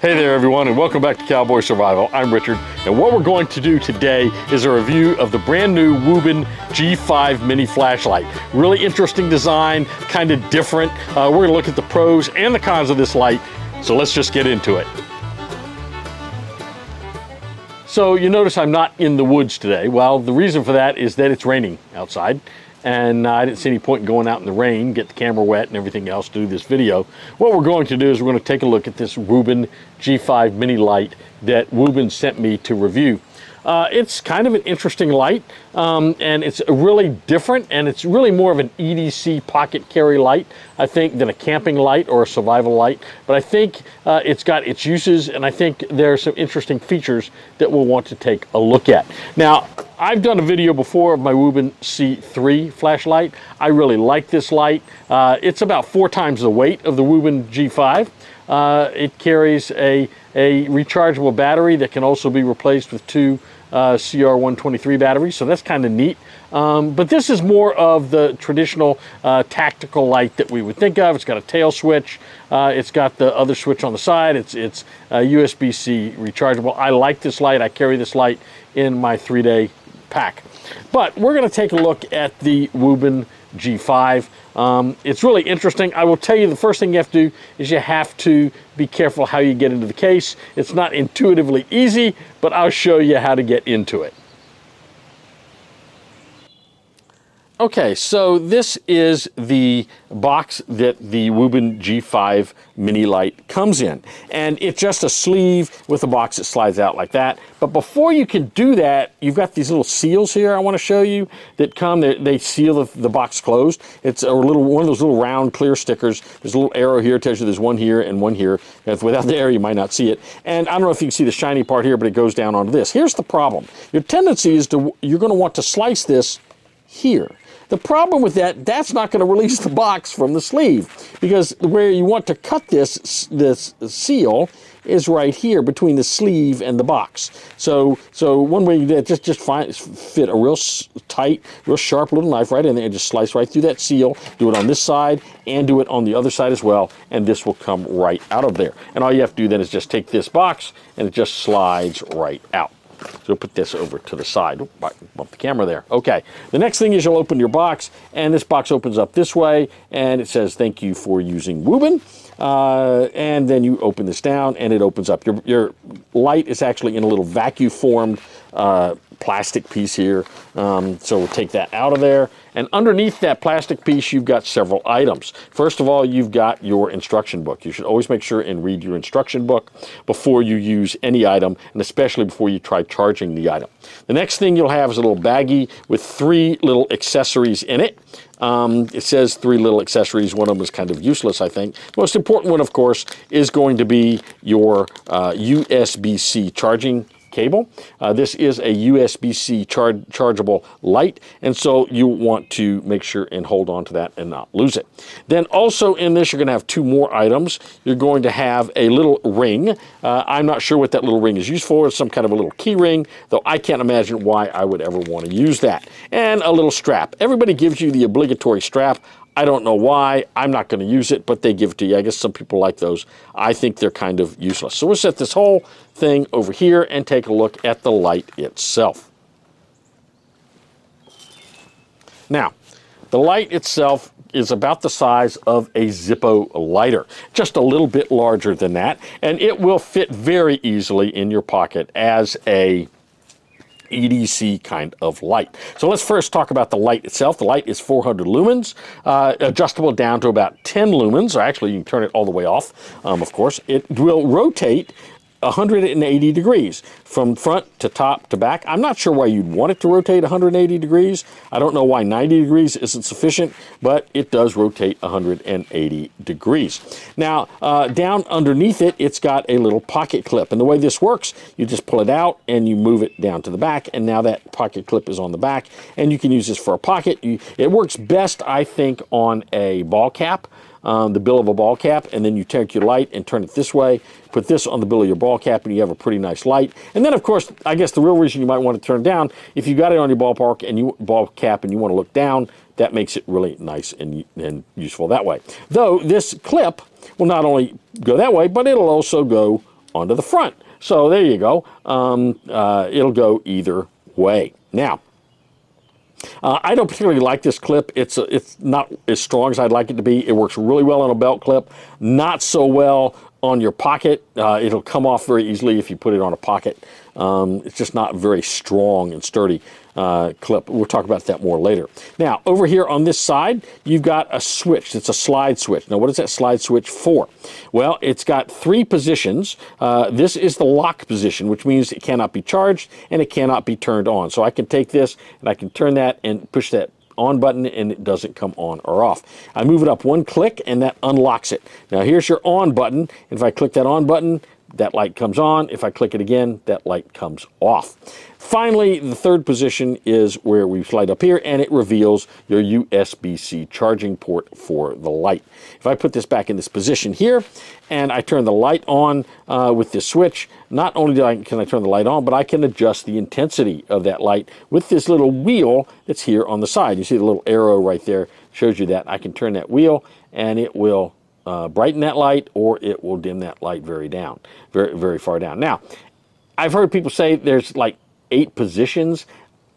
Hey there everyone, and welcome back to Cowboy Survival. I'm Richard, and what we're going to do today is a review of the brand new Wuben G5 mini flashlight. Really interesting design, kind of different. We're going to look at the pros and the cons of this light, so let's just get into it. So you notice I'm not in the woods today. Well, the reason for that is that it's raining outside. And I didn't see any point in going out in the rain, get the camera wet and everything else to do this video. What we're going to do is we're going to take a look at this Wuben G5 mini light that Wuben sent me to review. It's kind of an interesting light, and it's really different, and it's really more of an EDC pocket carry light, I think, than a camping light or a survival light. But I think it's got its uses, and I think there are some interesting features that we'll want to take a look at. Now, I've done a video before of my Wuben C3 flashlight. I really like this light. It's about 4 times the weight of the Wuben G5. It carries a rechargeable battery that can also be replaced with 2 CR123 batteries, so that's kind of neat. But this is more of the traditional tactical light that we would think of. It's got a tail switch. It's got the other switch on the side. It's USB-C rechargeable. I like this light. I carry this light in my 3-day pack. But we're going to take a look at the Wuben G5. It's really interesting. I will tell you, the first thing you have to do is you have to be careful how you get into the case. It's not intuitively easy, but I'll show you how to get into it. Okay, so this is the box that the Wuben G5 mini light comes in. And it's just a sleeve with a box that slides out like that. But before you can do that, you've got these little seals here I want to show you that come, they seal the box closed. It's one of those little round clear stickers. There's a little arrow here, tells you there's one here and one here. Without the arrow, you might not see it. And I don't know if you can see the shiny part here, but it goes down onto this. Here's the problem. Your tendency is you're going to want to slice this here. The problem with that's not going to release the box from the sleeve, because where you want to cut this seal is right here between the sleeve and the box. So one way you do that, just fit a real tight, real sharp little knife right in there and just slice right through that seal. Do it on this side and do it on the other side as well, and this will come right out of there. And all you have to do then is just take this box and it just slides right out. So we'll put this over to the side. Oop, bump the camera there. Okay. The next thing is you'll open your box, and this box opens up this way, and it says, "Thank you for using Wuben." And then you open this down, and it opens up. Your light is actually in a little vacuum-formed plastic piece here. So we'll take that out of there. And underneath that plastic piece, you've got several items. First of all, you've got your instruction book. You should always make sure and read your instruction book before you use any item, and especially before you try charging the item. The next thing you'll have is a little baggie with 3 little accessories in it. It says 3 little accessories. One of them is kind of useless, I think. The most important one, of course, is going to be your USB-C charging cable. This is a USB-C chargeable light, and so you want to make sure and hold on to that and not lose it. Then also in this, you're going to have 2 more items. You're going to have a little ring. I'm not sure what that little ring is used for. It's some kind of a little key ring, though I can't imagine why I would ever want to use that. And a little strap. Everybody gives you the obligatory strap. I don't know why. I'm not going to use it, but they give it to you. I guess some people like those. I think they're kind of useless. So we'll set this whole thing over here and take a look at the light itself. Now, the light itself is about the size of a Zippo lighter, just a little bit larger than that, and it will fit very easily in your pocket as a EDC kind of light. So let's first talk about the light itself. The light is 400 lumens, adjustable down to about 10 lumens, or actually you can turn it all the way off, of course. It will rotate 180 degrees from front to top to back. I'm not sure why you'd want it to rotate 180 degrees. I don't know why 90 degrees isn't sufficient, but it does rotate 180 degrees. Now, down underneath it, it's got a little pocket clip. And the way this works, you just pull it out and you move it down to the back, and now that pocket clip is on the back, and you can use this for a pocket. It works best, I think, on a ball cap. The bill of a ball cap, and then you take your light and turn it this way, put this on the bill of your ball cap, and you have a pretty nice light. And then, of course, I guess the real reason you might want to turn it down, if you got it on your ball cap and you want to look down, that makes it really nice and useful that way. Though this clip will not only go that way, but it'll also go onto the front. So there you go. It'll go either way. Now, I don't particularly like this clip. It's not as strong as I'd like it to be. It works really well on a belt clip, not so well on your pocket. It'll come off very easily if you put it on a pocket. It's just not very strong and sturdy clip. We'll talk about that more later. Now, over here on this side, you've got a switch. It's a slide switch. Now, what is that slide switch for? Well, it's got 3 positions. This is the lock position, which means it cannot be charged and it cannot be turned on. So I can take this and I can turn that and push that on button and it doesn't come on or off. I move it up 1 click and that unlocks it. Now here's your on button. And if I click that on button, that light comes on. If I click it again, that light comes off. Finally, the 3rd position is where we slide up here and it reveals your USB-C charging port for the light. If I put this back in this position here and I turn the light on with this switch, not only can I turn the light on, but I can adjust the intensity of that light with this little wheel that's here on the side. You see the little arrow right there shows you that. I can turn that wheel and it will brighten that light or it will dim that light very very far down. Now, I've heard people say there's like 8 positions.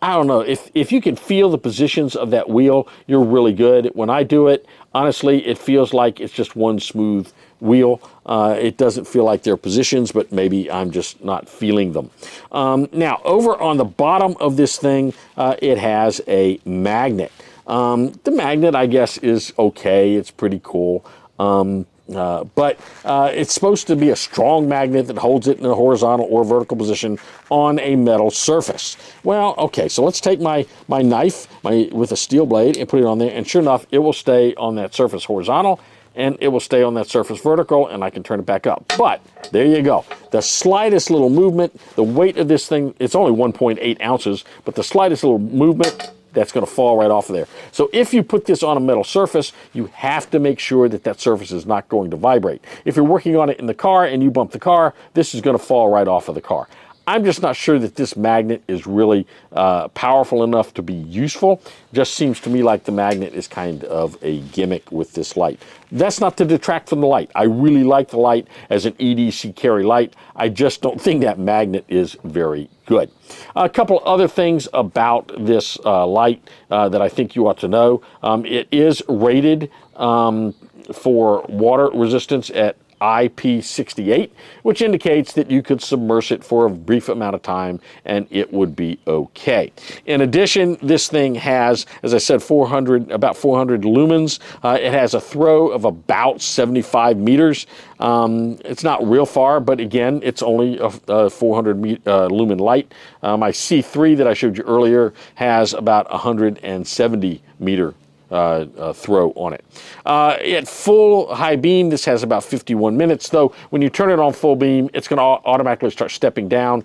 I don't know. If you can feel the positions of that wheel, you're really good. When I do it, honestly, it feels like it's just one smooth wheel. It doesn't feel like they're positions, but maybe I'm just not feeling them. Now, over on the bottom of this thing, it has a magnet. The magnet, I guess, is okay. It's pretty cool. But it's supposed to be a strong magnet that holds it in a horizontal or vertical position on a metal surface. Well, okay, so let's take my knife with a steel blade and put it on there, and sure enough, it will stay on that surface horizontal, and it will stay on that surface vertical, and I can turn it back up. But there you go. The slightest little movement, the weight of this thing, it's only 1.8 ounces, but the slightest little movement, that's going to fall right off of there. So if you put this on a metal surface, you have to make sure that that surface is not going to vibrate. If you're working on it in the car and you bump the car, this is going to fall right off of the car. I'm just not sure that this magnet is really powerful enough to be useful. Just seems to me like the magnet is kind of a gimmick with this light. That's not to detract from the light. I really like the light as an EDC carry light. I just don't think that magnet is very good. A couple other things about this light that I think you ought to know. It is rated for water resistance at IP68, which indicates that you could submerge it for a brief amount of time and it would be okay. In addition, this thing has, as I said, about 400 lumens. It has a throw of about 75 meters. It's not real far, but again, it's only a 400 lumen light. My C3 that I showed you earlier has about 170 meter throw on it. At full high beam, this has about 51 minutes, though when you turn it on full beam, it's going to automatically start stepping down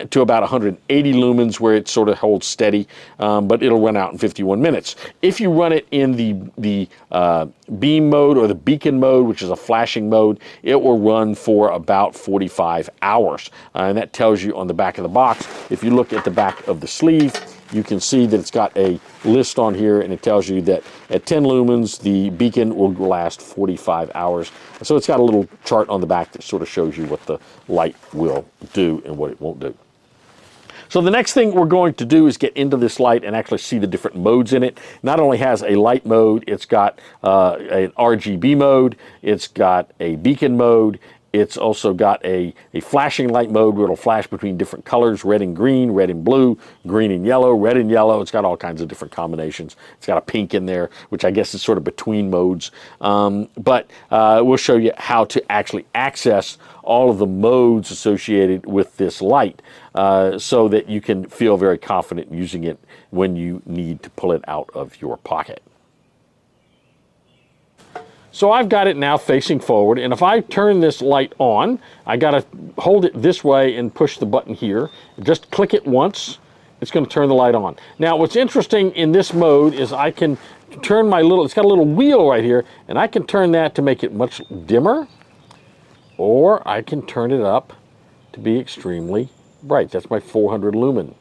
to about 180 lumens where it sort of holds steady, but it'll run out in 51 minutes. If you run it in the beam mode or the beacon mode, which is a flashing mode, it will run for about 45 hours. And that tells you on the back of the box. If you look at the back of the sleeve, you can see that it's got a list on here and it tells you that at 10 lumens, the beacon will last 45 hours. So it's got a little chart on the back that sort of shows you what the light will do and what it won't do. So the next thing we're going to do is get into this light and actually see the different modes in it. Not only has a light mode, it's got an RGB mode, it's got a beacon mode, it's also got a flashing light mode where it'll flash between different colors, red and green, red and blue, green and yellow, red and yellow. It's got all kinds of different combinations. It's got a pink in there, which I guess is sort of between modes. But we'll show you how to actually access all of the modes associated with this light so that you can feel very confident using it when you need to pull it out of your pocket. So I've got it now facing forward, and if I turn this light on, I got to hold it this way and push the button here. Just click it once, it's going to turn the light on. Now what's interesting in this mode is I can turn it's got a little wheel right here, and I can turn that to make it much dimmer, or I can turn it up to be extremely bright. That's my 400 lumen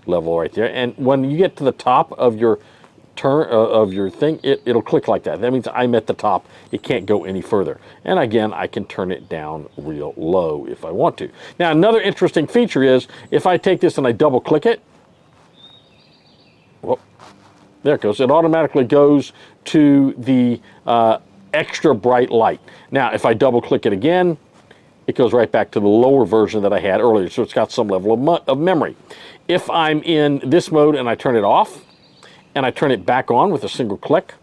level right there. And when you get to the top of your of your thing, it'll click like that. That means I'm at the top. It can't go any further. And again, I can turn it down real low if I want to. Now, another interesting feature is if I take this and I double click it, whoop, there it goes. It automatically goes to the extra bright light. Now, if I double click it again, it goes right back to the lower version that I had earlier. So it's got some level of memory. If I'm in this mode and I turn it off, and I turn it back on with a single click,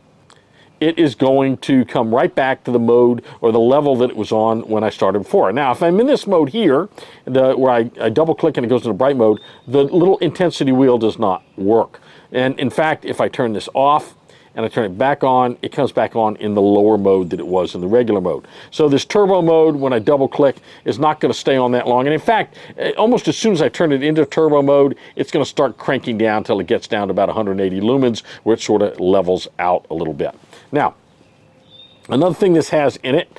it is going to come right back to the mode or the level that it was on when I started before. Now, if I'm in this mode here, where I double click and it goes into bright mode, the little intensity wheel does not work. And in fact, if I turn this off and I turn it back on, it comes back on in the lower mode that it was in the regular mode. So this turbo mode, when I double click, is not going to stay on that long. And in fact, almost as soon as I turn it into turbo mode, it's going to start cranking down until it gets down to about 180 lumens, where it sort of levels out a little bit. Now, another thing this has in it,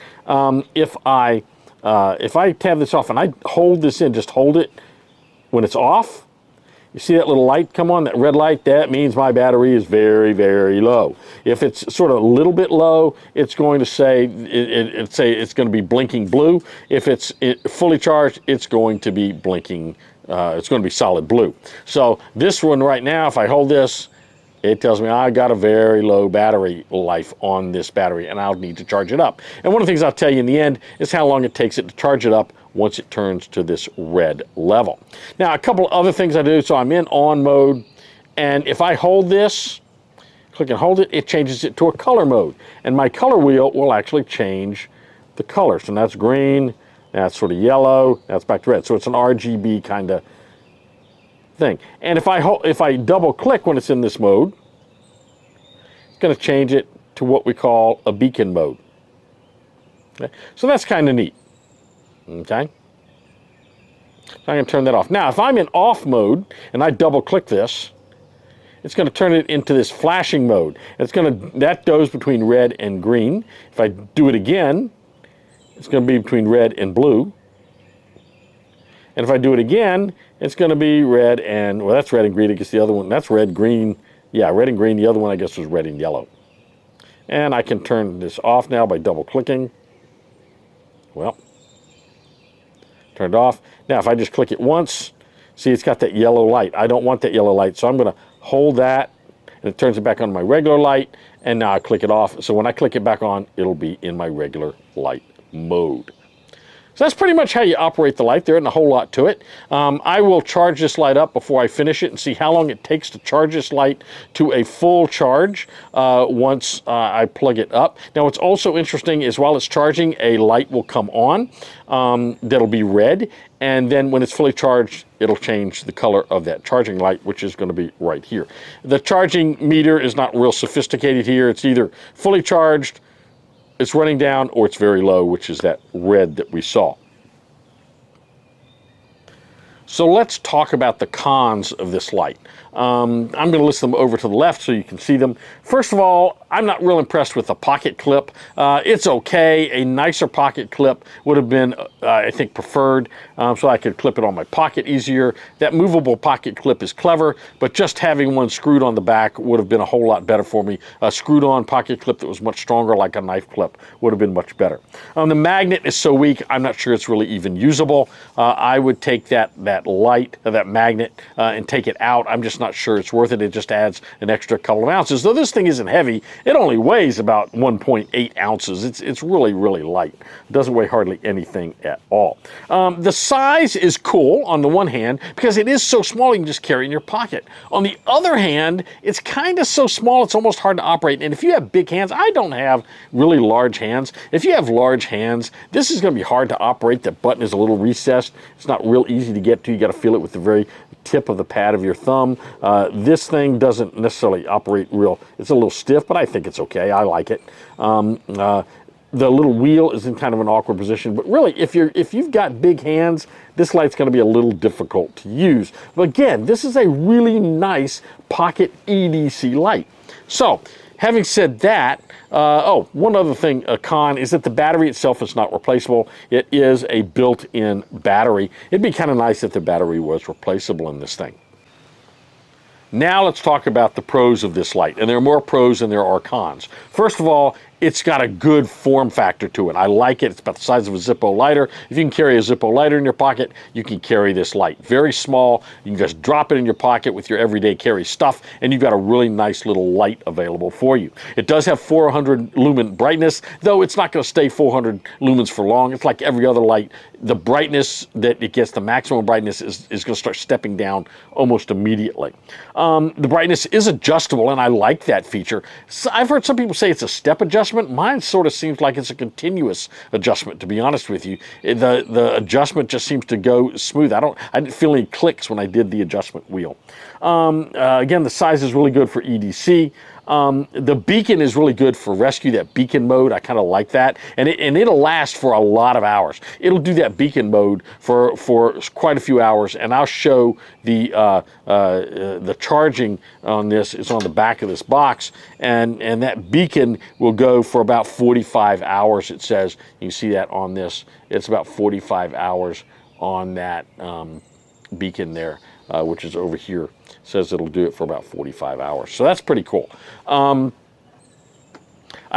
if I have this off and I hold this in, just hold it when it's off, you see that little light come on, that red light? That means my battery is very, very low. If it's sort of a little bit low, it's going to say, it's going to be blinking blue. If it's fully charged, it's going to be blinking, it's going to be solid blue. So this one right now, if I hold this, it tells me I got a very low battery life on this battery and I'll need to charge it up. And one of the things I'll tell you in the end is how long it takes it to charge it up once it turns to this red level. Now, a couple of other things I do. So I'm in on mode, and if I hold this, click and hold it, it changes it to a color mode. And my color wheel will actually change the color. So that's green, that's sort of yellow, that's back to red. So it's an RGB kind of thing. And if I double click when it's in this mode, it's going to change it to what we call a beacon mode. Okay? So that's kind of neat. Okay? So I'm going to turn that off. Now, if I'm in off mode and I double click this, it's going to turn it into this flashing mode. That goes between red and green. If I do it again, it's going to be between red and blue. And if I do it again, it's going to be red and, well, that's red and green. I guess the other one, that's red, green. Yeah, red and green. The other one, I guess, was red and yellow. And I can turn this off now by double clicking. Well, turned off. Now, if I just click it once, see, it's got that yellow light. I don't want that yellow light, so I'm going to hold that, and it turns it back on my regular light, and now I click it off. So when I click it back on, it'll be in my regular light mode. So that's pretty much how you operate the light. There isn't a whole lot to it. I will charge this light up before I finish it and see how long it takes to charge this light to a full charge once I plug it up. Now, what's also interesting is while it's charging, a light will come on that'll be red, and then when it's fully charged, it'll change the color of that charging light, which is going to be right here. The charging meter is not real sophisticated here. It's either fully charged, it's running down, or it's very low, which is that red that we saw. So let's talk about the cons of this light. I'm going to list them over to the left so you can see them. First of all, I'm not real impressed with the pocket clip. It's okay. A nicer pocket clip would have been, I think, preferred, so I could clip it on my pocket easier. That movable pocket clip is clever, but just having one screwed on the back would have been a whole lot better for me. A screwed-on pocket clip that was much stronger, like a knife clip, would have been much better. The magnet is so weak, I'm not sure it's really even usable. I would take that light, that magnet, and take it out. I'm just not sure it's worth it. It just adds an extra couple of ounces. Though this thing isn't heavy, it only weighs about 1.8 ounces. It's really, really light. It doesn't weigh hardly anything at all. The size is cool on the one hand because it is so small you can just carry it in your pocket. On the other hand, it's kind of so small it's almost hard to operate. And if you have big hands, I don't have really large hands. If you have large hands, this is going to be hard to operate. The button is a little recessed. It's not real easy to get to. You got to feel it with the very tip of the pad of your thumb. This thing doesn't necessarily operate real. It's a little stiff, but I think it's okay. I like it. The little wheel is in kind of an awkward position, but really, if you've got big hands, this light's going to be a little difficult to use. But again, this is a really nice pocket EDC light. So, having said that, one other thing, a con, is that the battery itself is not replaceable. It is a built-in battery. It'd be kind of nice if the battery was replaceable in this thing. Now let's talk about the pros of this light, and there are more pros than there are cons. First of all, it's got a good form factor to it. I like it. It's about the size of a Zippo lighter. If you can carry a Zippo lighter in your pocket, you can carry this light. Very small. You can just drop it in your pocket with your everyday carry stuff, and you've got a really nice little light available for you. It does have 400 lumen brightness, though it's not going to stay 400 lumens for long. It's like every other light. The brightness that it gets, the maximum brightness, is going to start stepping down almost immediately. The brightness is adjustable, and I like that feature. So I've heard some people say it's a step adjustment. Mine sort of seems like it's a continuous adjustment, to be honest with you. The adjustment just seems to go smooth. I didn't feel any clicks when I did the adjustment wheel. Again, the size is really good for EDC. The beacon is really good for rescue, that beacon mode. I kind of like that. And it'll last for a lot of hours. It'll do that beacon mode for quite a few hours, and I'll show the charging on this. It's on the back of this box, and that beacon will go for about 45 hours, it says. You can see that on this. It's about 45 hours on that beacon there, which is over here. It says it'll do it for about 45 hours. So that's pretty cool. I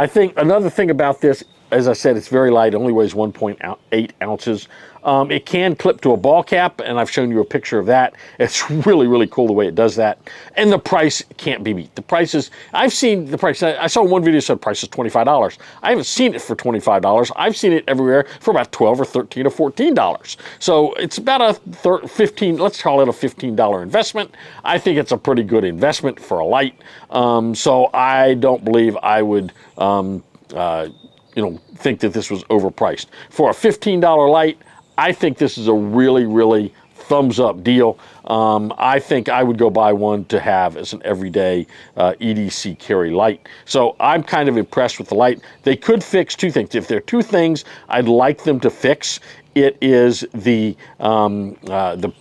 think another thing about this, as I said, it's very light. It only weighs 1.8 ounces. It can clip to a ball cap, and I've shown you a picture of that. It's really, really cool the way it does that. And the price can't be beat. The prices, I've seen the price. I saw one video that said the price is $25. I haven't seen it for $25. I've seen it everywhere for about $12 or $13 or $14. So it's about a $15, let's call it a $15 investment. I think it's a pretty good investment for a light. So I don't believe I would think that this was overpriced. For a $15 light, I think this is a really, really thumbs up deal. I think I would go buy one to have as an everyday EDC carry light. So I'm kind of impressed with the light. They could fix two things. If there are two things I'd like them to fix, it is the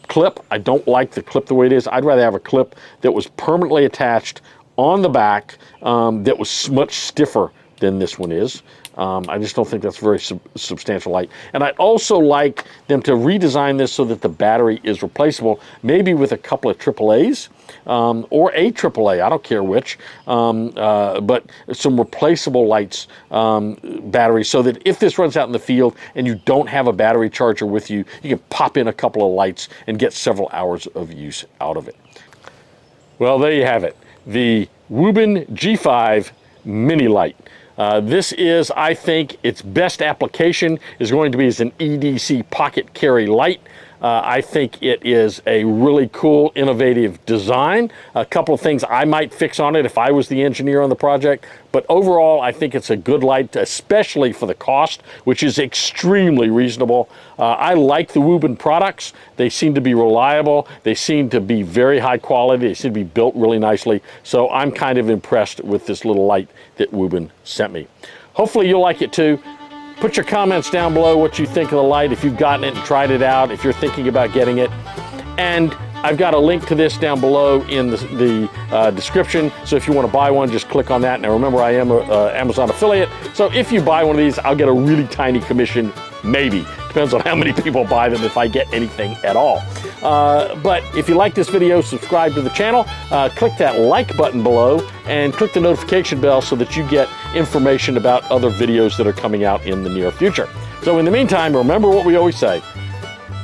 clip. I don't like the clip the way it is. I'd rather have a clip that was permanently attached on the back that was much stiffer than this one is. I just don't think that's a very substantial light. And I'd also like them to redesign this so that the battery is replaceable, maybe with a couple of AAAs or a AAA, I don't care which, but some replaceable lights, batteries, so that if this runs out in the field and you don't have a battery charger with you, you can pop in a couple of lights and get several hours of use out of it. Well, there you have it. The Wuben G5 Mini Light. This is, I think, its best application is going to be as an EDC pocket carry light. I think it is a really cool, innovative design. A couple of things I might fix on it if I was the engineer on the project. But overall, I think it's a good light, especially for the cost, which is extremely reasonable. I like the Wuben products. They seem to be reliable. They seem to be very high quality. They seem to be built really nicely. So I'm kind of impressed with this little light that Wuben sent me. Hopefully you'll like it too. Put your comments down below what you think of the light, if you've gotten it and tried it out, if you're thinking about getting it. And I've got a link to this down below in the description, so if you want to buy one, just click on that. Now remember, I am an Amazon affiliate, so if you buy one of these, I'll get a really tiny commission, maybe. Depends on how many people buy them, if I get anything at all. But if you like this video, subscribe to the channel, click that like button below, and click the notification bell so that you get information about other videos that are coming out in the near future. So in the meantime, remember what we always say: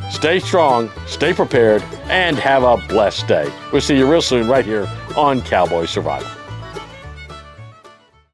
stay strong, stay prepared, and have a blessed day. We'll see you real soon right here on Cowboy Survival.